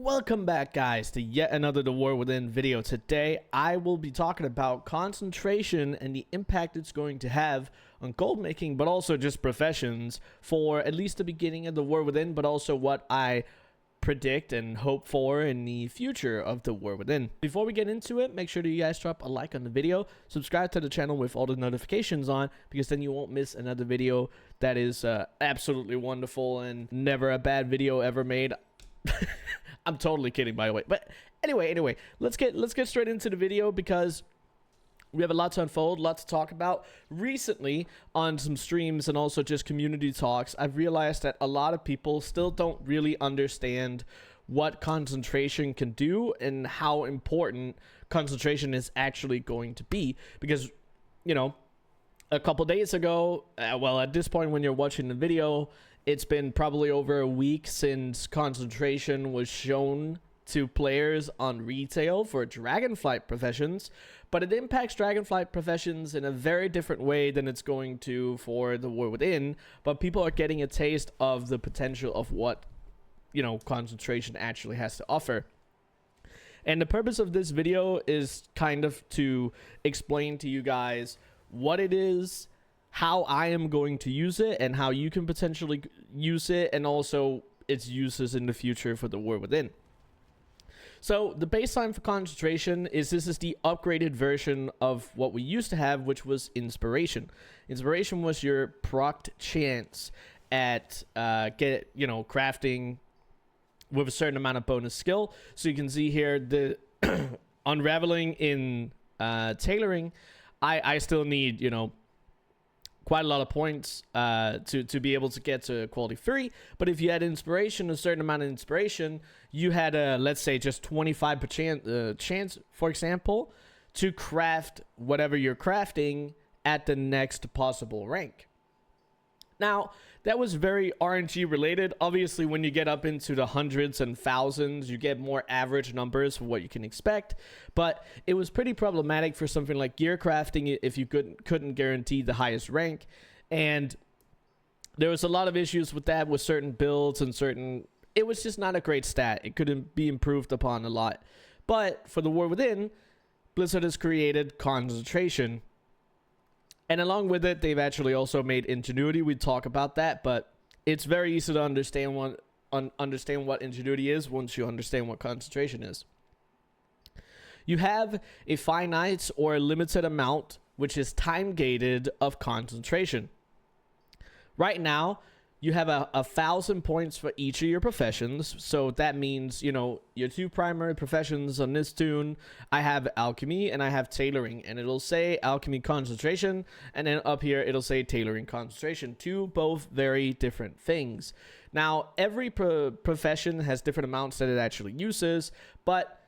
Welcome back, guys, to yet another The War Within video. Today I will be talking about concentration and the impact it's going to have on gold making, but also just professions for at least the beginning of The War Within, but also what I predict and hope for in the future of The War Within. Before we get into it, make sure that you guys drop a like on the video, subscribe to the channel with all the notifications on, because then you won't miss another video that is absolutely wonderful and never a bad video ever made. I'm totally kidding, by the way. But anyway, let's get straight into the video, because we have a lot to unfold, lots to talk about. Recently, on some streams and also just community talks, I've realized that a lot of people still don't really understand what concentration can do and how important concentration is actually going to be. Because, you know, a couple days ago, well, at this point when you're watching the video, it's been probably over a week since concentration was shown to players on retail for Dragonflight professions, but it impacts Dragonflight professions in a very different way than it's going to for the War Within. But people are getting a taste of the potential of what, you know, concentration actually has to offer. And the purpose of this video is kind of to explain to you guys what it is, how I am going to use it, and how you can potentially use it, and also its uses in the future for the War Within. So the baseline for concentration is this is the upgraded version of what we used to have, which was inspiration. Inspiration was your procced chance at crafting with a certain amount of bonus skill. So you can see here the unraveling in tailoring. I still need, you know, quite a lot of points to be able to get to quality 3. But if you had inspiration, a certain amount of inspiration, you had a, let's say, just 25% chance, for example, to craft whatever you're crafting at the next possible rank. Now, that was very RNG related. Obviously, when you get up into the hundreds and thousands, you get more average numbers for what you can expect. But it was pretty problematic for something like gear crafting if you couldn't guarantee the highest rank. And there was a lot of issues with that, with certain builds and certain... It was just not a great stat. It couldn't be improved upon a lot. But for the War Within, Blizzard has created concentration. And along with it, they've actually also made ingenuity. We talk about that, but it's very easy to understand what ingenuity is once you understand what concentration is. You have a finite or a limited amount, which is time gated, of concentration. Right now, you have 1,000 points for each of your professions. So that means, you know, your 2 primary professions on this tune, I have alchemy and I have tailoring, and it'll say alchemy concentration, and then up here it'll say tailoring concentration. 2 both very different things. Now, every profession has different amounts that it actually uses, but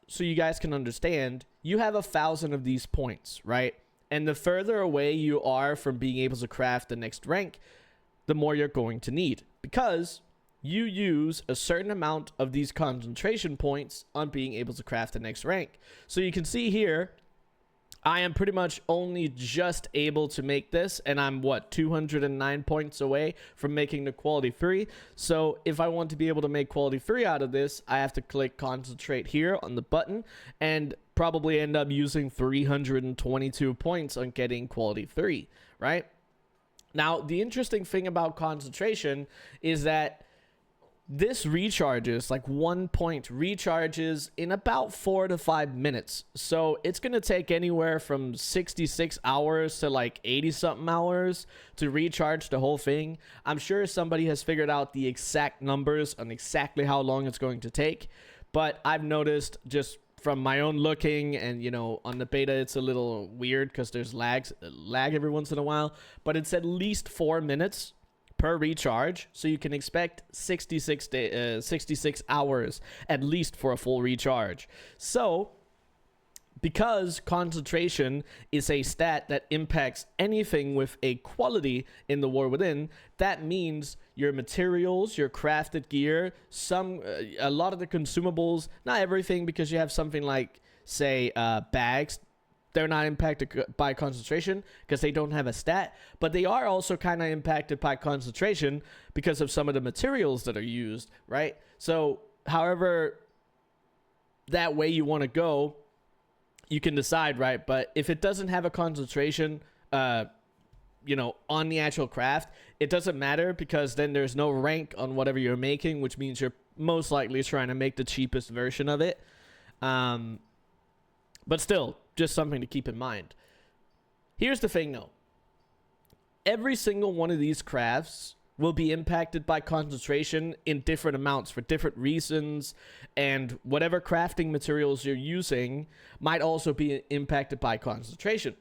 so you guys can understand, you have 1,000 of these points, right? And the further away you are from being able to craft the next rank, the more you're going to need, because you use a certain amount of these concentration points on being able to craft the next rank. So you can see here, I am pretty much only just able to make this, and I'm, what, 209 points away from making the quality 3. So if I want to be able to make quality 3 out of this, I have to click concentrate here on the button, and probably end up using 322 points on getting quality 3, right? Now, the interesting thing about concentration is that this recharges, like 1 point recharges in about 4 to 5 minutes. So it's going to take anywhere from 66 hours to like 80 something hours to recharge the whole thing. I'm sure somebody has figured out the exact numbers on exactly how long it's going to take. But I've noticed just from my own looking, and you know, on the beta it's a little weird because there's lag every once in a while, but it's at least 4 minutes per recharge, so you can expect 66 hours at least for a full recharge. So because concentration is a stat that impacts anything with a quality in the War Within, that means your materials, your crafted gear, a lot of the consumables, not everything, because you have something like, say, bags. They're not impacted by concentration because they don't have a stat, but they are also kind of impacted by concentration because of some of the materials that are used, right? So however that way you want to go, you can decide, right? But if it doesn't have a concentration, on the actual craft, it doesn't matter, because then there's no rank on whatever you're making, which means you're most likely trying to make the cheapest version of it. But still, just something to keep in mind. Here's the thing though. Every single one of these crafts will be impacted by concentration in different amounts for different reasons, and whatever crafting materials you're using might also be impacted by concentration.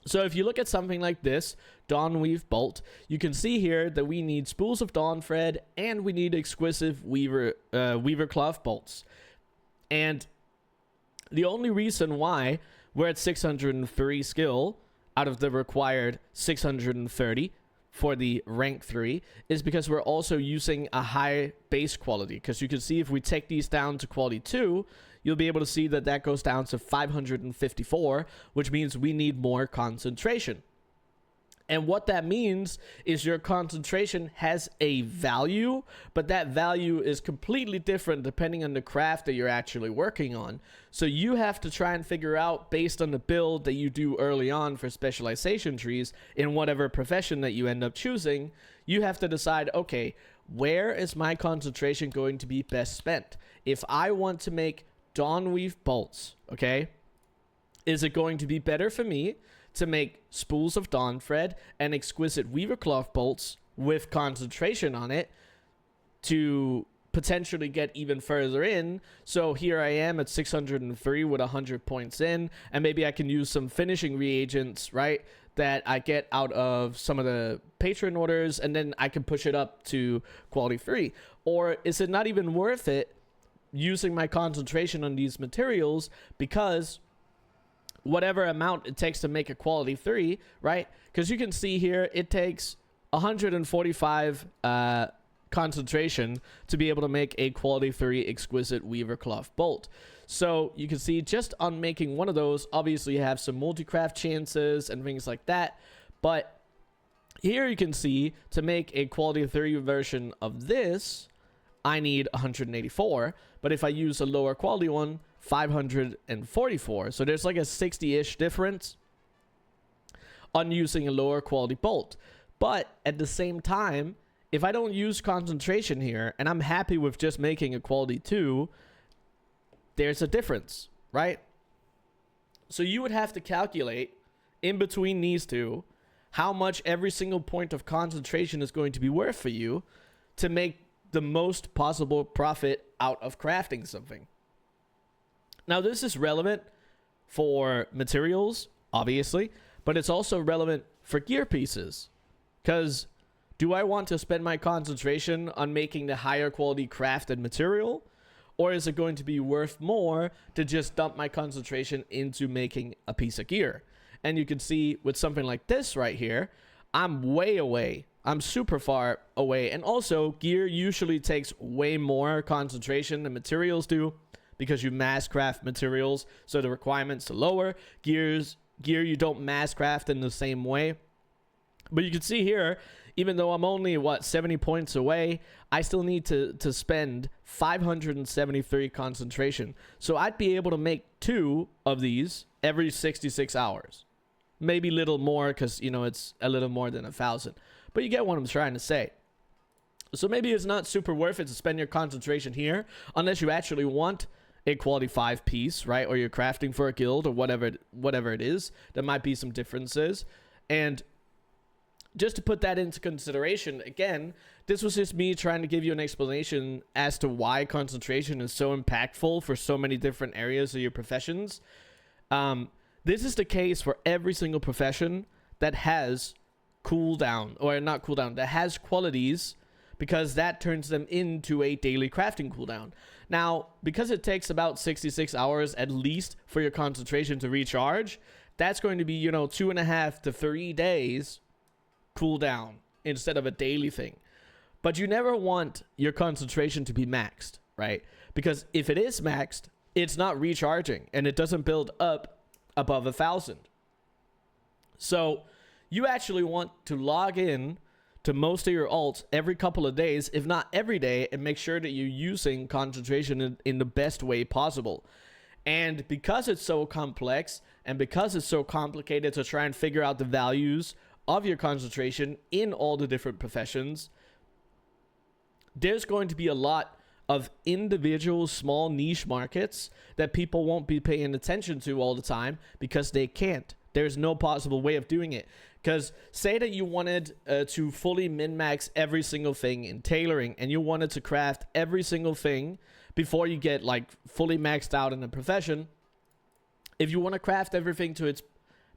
So if you look at something like this, Dawn Weave Bolt, you can see here that we need spools of Dawn Thread and we need exquisite Weaver Cloth Bolts. And the only reason why we're at 603 skill out of the required 630 for the rank 3 is because we're also using a high base quality. Because you can see if we take these down to quality 2, you'll be able to see that that goes down to 554, which means we need more concentration. And what that means is your concentration has a value, but that value is completely different depending on the craft that you're actually working on. So you have to try and figure out, based on the build that you do early on for specialization trees in whatever profession that you end up choosing, you have to decide, okay, where is my concentration going to be best spent? If I want to make Dawn Weave bolts, okay, is it going to be better for me to make spools of Dawn Thread and exquisite Weaver Cloth bolts with concentration on it to potentially get even further in? So here I am at 603 with 100 points in, and maybe I can use some finishing reagents, right, that I get out of some of the patron orders, and then I can push it up to quality 3. Or is it not even worth it using my concentration on these materials, because whatever amount it takes to make a quality 3, right? Because you can see here it takes 145 concentration to be able to make a quality 3 exquisite Weaver Cloth bolt. So you can see just on making one of those, obviously you have some multi-craft chances and things like that, but here you can see to make a quality 3 version of this, I need 184, but if I use a lower quality one, 544. So there's like a 60-ish difference on using a lower quality bolt. But at the same time, if I don't use concentration here and I'm happy with just making a quality 2, there's a difference, right? So you would have to calculate in between these two how much every single point of concentration is going to be worth for you to make the most possible profit out of crafting something. Now, this is relevant for materials, obviously, but it's also relevant for gear pieces. Because do I want to spend my concentration on making the higher quality crafted material? Or is it going to be worth more to just dump my concentration into making a piece of gear? And you can see with something like this right here, I'm way away. I'm super far away. And also, gear usually takes way more concentration than materials do, because you mass craft materials, so the requirements are lower. Gear you don't mass craft in the same way. But you can see here, even though I'm only, 70 points away, I still need to spend 573 concentration. So I'd be able to make 2 of these every 66 hours. Maybe a little more, because, it's a little more than 1,000. But you get what I'm trying to say. So maybe it's not super worth it to spend your concentration here, unless you actually want a quality 5 piece, right? Or you're crafting for a guild or whatever it is. There might be some differences. And just to put that into consideration, again, this was just me trying to give you an explanation as to why concentration is so impactful for so many different areas of your professions. This is the case for every single profession that has cooldown, or not cooldown, that has qualities, because that turns them into a daily crafting cooldown. Now, because it takes about 66 hours at least for your concentration to recharge, that's going to be, 2.5 to 3 days cooldown instead of a daily thing. But you never want your concentration to be maxed, right? Because if it is maxed, it's not recharging and it doesn't build up above 1,000. So you actually want to log in to most of your alts every couple of days, if not every day, and make sure that you're using concentration in the best way possible. And because it's so complex and because it's so complicated to try and figure out the values of your concentration in all the different professions, there's going to be a lot of individual small niche markets that people won't be paying attention to all the time because they can't. There's no possible way of doing it. Because say that you wanted to fully min-max every single thing in tailoring, and you wanted to craft every single thing before you get like fully maxed out in a profession. If you want to craft everything to its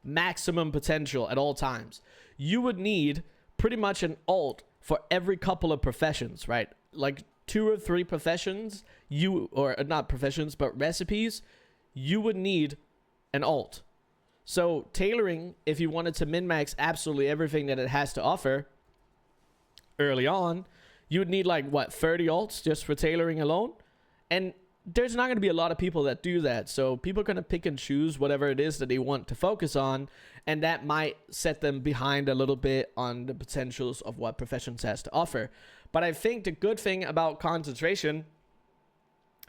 maximum potential at all times, you would need pretty much an alt for every couple of professions, right? Like 2 or 3 professions, or not professions, but recipes, you would need an alt. So tailoring, if you wanted to min-max absolutely everything that it has to offer early on, you would need like, what, 30 alts just for tailoring alone? And there's not going to be a lot of people that do that. So people are going to pick and choose whatever it is that they want to focus on. And that might set them behind a little bit on the potentials of what professions has to offer. But I think the good thing about concentration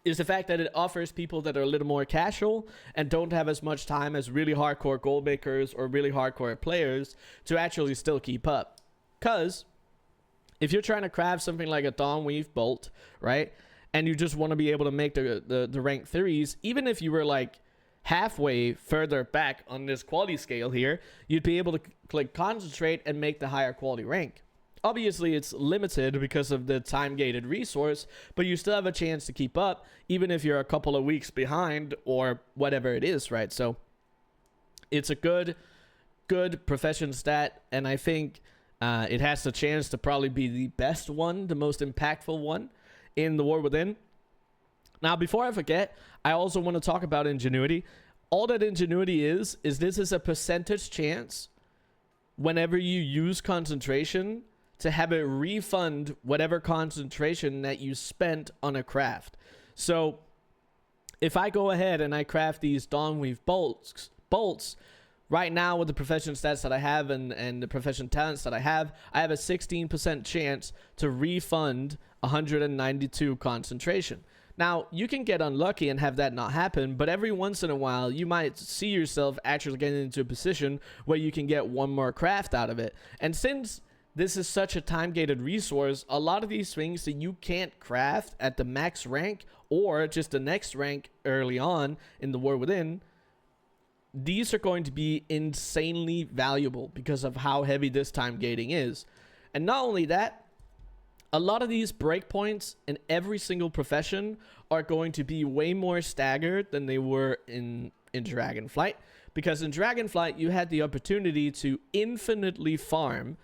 is the fact that it offers people that are a little more casual and don't have as much time as really hardcore gold makers or really hardcore players to actually still keep up. Because if you're trying to craft something like a Dawn Weave bolt, right, and you just want to be able to make the rank 3s, even if you were like halfway further back on this quality scale here, you'd be able to click concentrate and make the higher quality rank. Obviously, it's limited because of the time-gated resource, but you still have a chance to keep up, even if you're a couple of weeks behind or whatever it is, right? So it's a good profession stat, and I think it has the chance to probably be the best one, the most impactful one in the War Within. Now, before I forget, I also want to talk about ingenuity. All that ingenuity is this is a percentage chance whenever you use concentration to have it refund whatever concentration that you spent on a craft. So if I go ahead and I craft these Dawn Weave bolts right now with the profession stats that I have and the profession talents that I have a 16% chance to refund 192 concentration. Now, you can get unlucky and have that not happen, but every once in a while, you might see yourself actually getting into a position where you can get one more craft out of it. And since this is such a time-gated resource, a lot of these things that you can't craft at the max rank or just the next rank early on in the War Within, these are going to be insanely valuable because of how heavy this time gating is. And not only that, a lot of these breakpoints in every single profession are going to be way more staggered than they were in Dragonflight. Because in Dragonflight, you had the opportunity to infinitely farm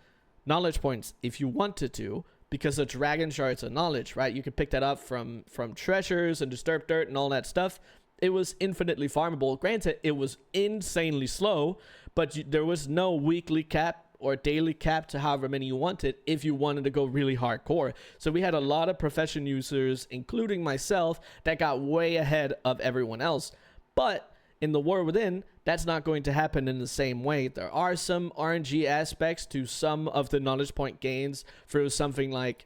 knowledge points if you wanted to, because the dragon shards of knowledge, right? You could pick that up from treasures and disturbed dirt and all that stuff. It was infinitely farmable. Granted, it was insanely slow, but there was no weekly cap or daily cap to however many you wanted if you wanted to go really hardcore. So we had a lot of profession users, including myself, that got way ahead of everyone else. But in the War Within, that's not going to happen in the same way. There are some RNG aspects to some of the knowledge point gains through something like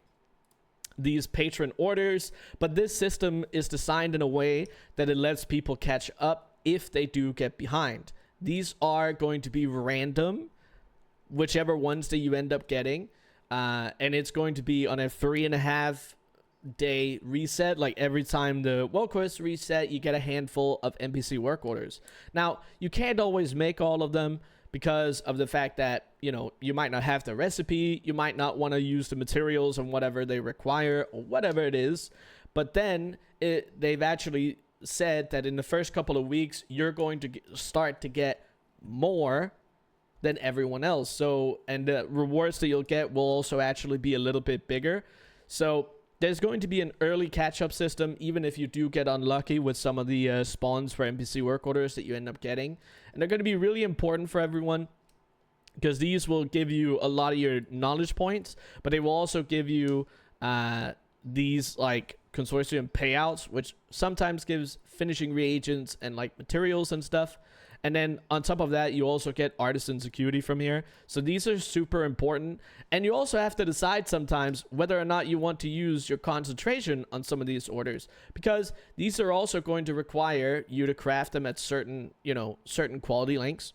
these patron orders, but this system is designed in a way that it lets people catch up if they do get behind. These are going to be random, whichever ones that you end up getting, and it's going to be on a 3.5 day reset. Like every time the world quest reset, you get a handful of NPC work orders. Now, you can't always make all of them because of the fact that, you know, you might not have the recipe, you might not want to use the materials and whatever they require or whatever it is. But then they've actually said that in the first couple of weeks, you're going to start to get more than everyone else. So, and the rewards that you'll get will also actually be a little bit bigger. So there's going to be an early catch-up system, even if you do get unlucky with some of the spawns for NPC work orders that you end up getting. And they're going to be really important for everyone because these will give you a lot of your knowledge points, but they will also give you these like consortium payouts, which sometimes gives finishing reagents and like materials and stuff. And then on top of that, you also get artisan acuity from here. So these are super important. And you also have to decide sometimes whether or not you want to use your concentration on some of these orders, because these are also going to require you to craft them at certain, certain quality lengths.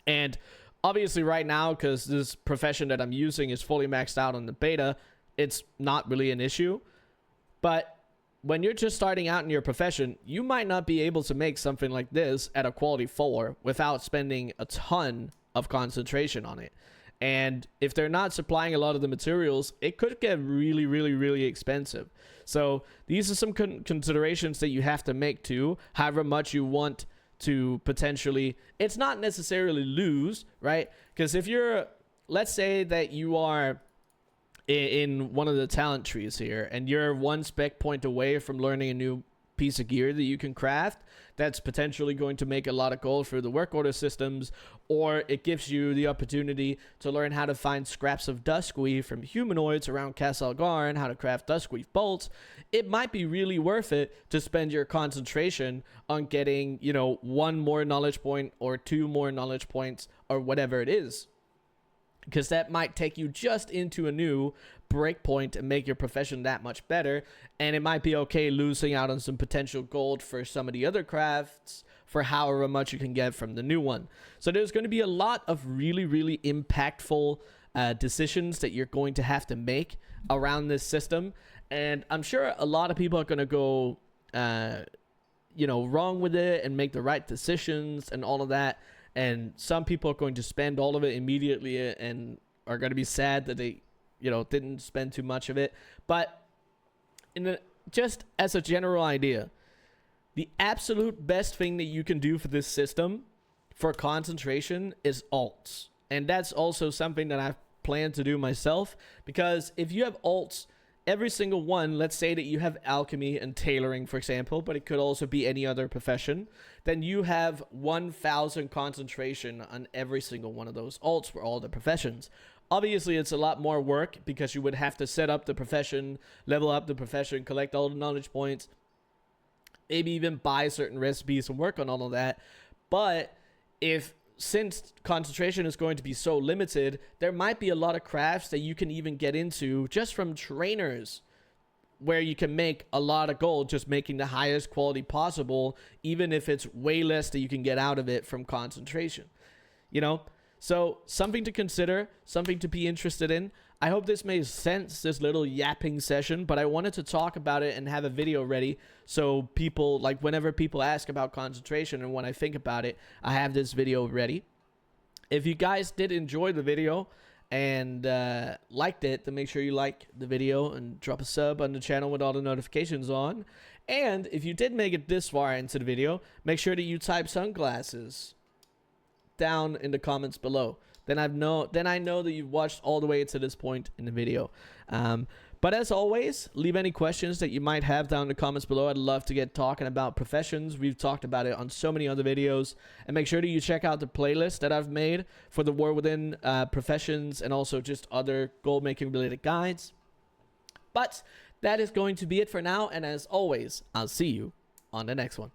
And obviously right now, because this profession that I'm using is fully maxed out on the beta, it's not really an issue. But when you're just starting out in your profession, you might not be able to make something like this at a quality 4 without spending a ton of concentration on it. And if they're not supplying a lot of the materials, it could get really, really, really expensive. So these are some considerations that you have to make too, however much you want to potentially, it's not necessarily lose, right? Because if you're, let's say that you are in one of the talent trees here and you're one spec point away from learning a new piece of gear that you can craft that's potentially going to make a lot of gold for the work order systems, or it gives you the opportunity to learn how to find scraps of duskweave from humanoids around Castle Gar and how to craft duskweave bolts, it might be really worth it to spend your concentration on getting, 1 more knowledge point or 2 more knowledge points or whatever it is, because that might take you just into a new breakpoint and make your profession that much better. And it might be okay losing out on some potential gold for some of the other crafts for however much you can get from the new one. So there's going to be a lot of really, really impactful decisions that you're going to have to make around this system. And I'm sure a lot of people are going to go, wrong with it and make the right decisions and all of that. And some people are going to spend all of it immediately and are going to be sad that they, didn't spend too much of it. But just as a general idea, the absolute best thing that you can do for this system for concentration is alts. And that's also something that I've planned to do myself, because if you have alts, every single one, let's say that you have alchemy and tailoring, for example, but it could also be any other profession, then you have 1,000 concentration on every single one of those alts for all the professions. Obviously, it's a lot more work because you would have to set up the profession, level up the profession, collect all the knowledge points, maybe even buy certain recipes and work on all of that. But since concentration is going to be so limited, there might be a lot of crafts that you can even get into just from trainers where you can make a lot of gold just making the highest quality possible, even if it's way less that you can get out of it from concentration. So something to consider, something to be interested in. I hope this made sense, this little yapping session, but I wanted to talk about it and have a video ready so people, like whenever people ask about concentration and when I think about it, I have this video ready. If you guys did enjoy the video and liked it, then make sure you like the video and drop a sub on the channel with all the notifications on. And if you did make it this far into the video, make sure that you type sunglasses down in the comments below. Then I know that you've watched all the way to this point in the video. But as always, leave any questions that you might have down in the comments below. I'd love to get talking about professions. We've talked about it on so many other videos. And make sure that you check out the playlist that I've made for the War Within professions and also just other gold making related guides. But that is going to be it for now. And as always, I'll see you on the next one.